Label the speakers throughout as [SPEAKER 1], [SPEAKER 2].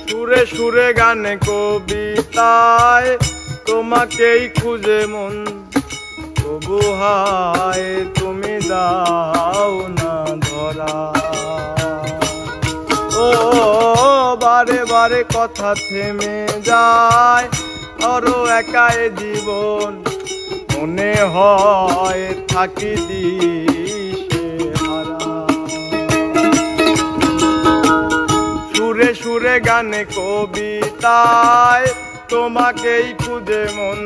[SPEAKER 1] সুরে সুরে গানে কবিতায় তোমাকেই খুঁজে মন, তবু হায় তুমি দাও না ধরা। ও বারে বারে কথা থেমে যায়, আরো একাই জীবন মনে হয় থাকি দিশে হারা। সুরে সুরে গানে কবিতায় তোমাকেই খুঁজে মন,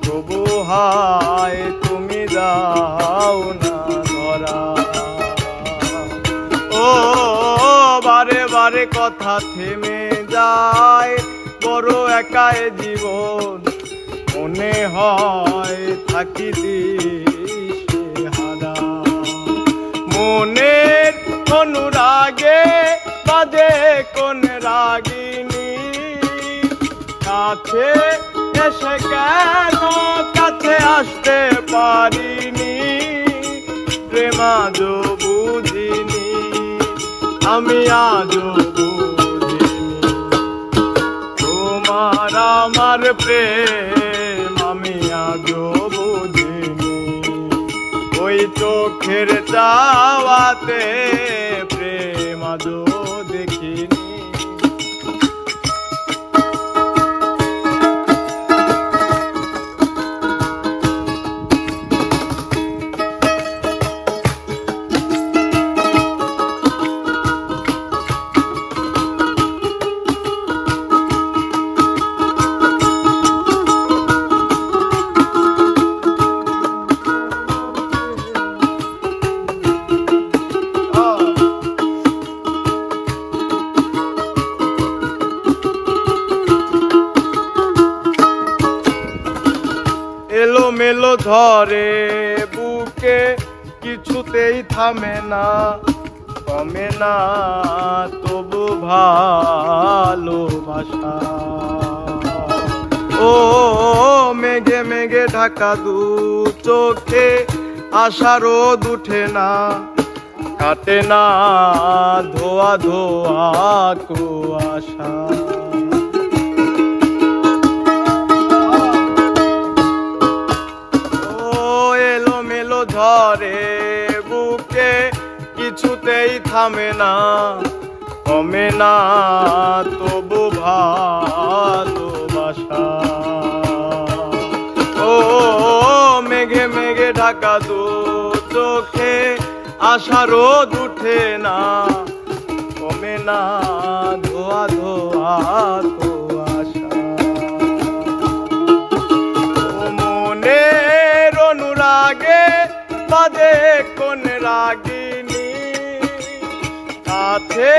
[SPEAKER 1] তবু হায় তুমি দাও না ধরা। ও বারে বারে কথা থেমে যায়, বড় একাই জীবন মনে হয় থাকি দিশে হারা। মনের অনুরাগে বাজে কোন রাগিনী, কাছে এসে কেন কাছে আসতে পারিনি। প্রেম আজও বুঝিনি, আমি আজও বুঝিনি, তোমার আমার প্রেম আমি আজও বুঝিনি। ওই চোখের চাওয়াতে প্রেম আজও দেখিনি। এলো মেলো ধরে বুকে, কিছুতেই থামে না কমে না তবু ভালোবাসা। ও মেঘে মেঘে ঢাকা দু চোখে, আশার রোদ উঠে না কাটে না ধোয়া ধোয়া কুয়াশা। ধরে বুকে, কিছুতেই থামে না কমে না তবু ভালোবাসা। ও মেঘে মেঘে ঢাকা দু চোখে, আশার রোদ উঠে না কমে না ধোয়া ধোয়া কুয়াশা। মনের অনুরাগে বাজে কোন রাগিনী, কাছে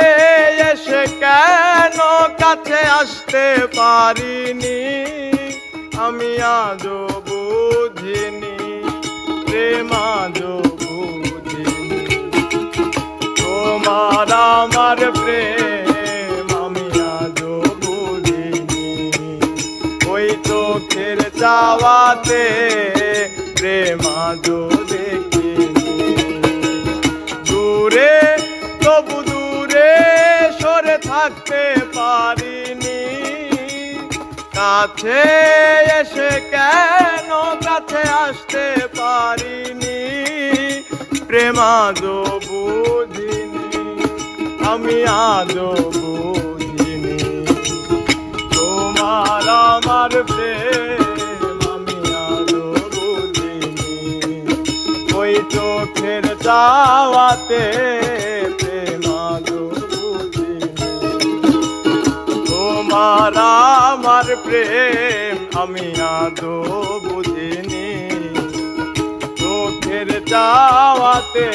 [SPEAKER 1] এসে কেন কাছে আসতে পারিনি। আমি আজও বুঝিনি, প্রেম আজও বুঝিনি, তোমার আমার প্রেম আমি আজও বুঝিনি। ওই চোখের চাওয়াতে প্রেম আজও দেখিনি। দূরে তবু দূরে সরে থাকতে পারিনি, কাছে এসে কেন কাছে আসতে পারিনি। প্রেম আজও বুঝিনি, আমি আজও বুঝিনি, তোমার আমার প্রেম আমি আজও বুঝিনি। ওই চোখের চাওয়াতে প্রেম আজও বুঝিনি, তোমার আমার প্রেম আমি আজও বুঝিনি। চোখের চাওয়াতে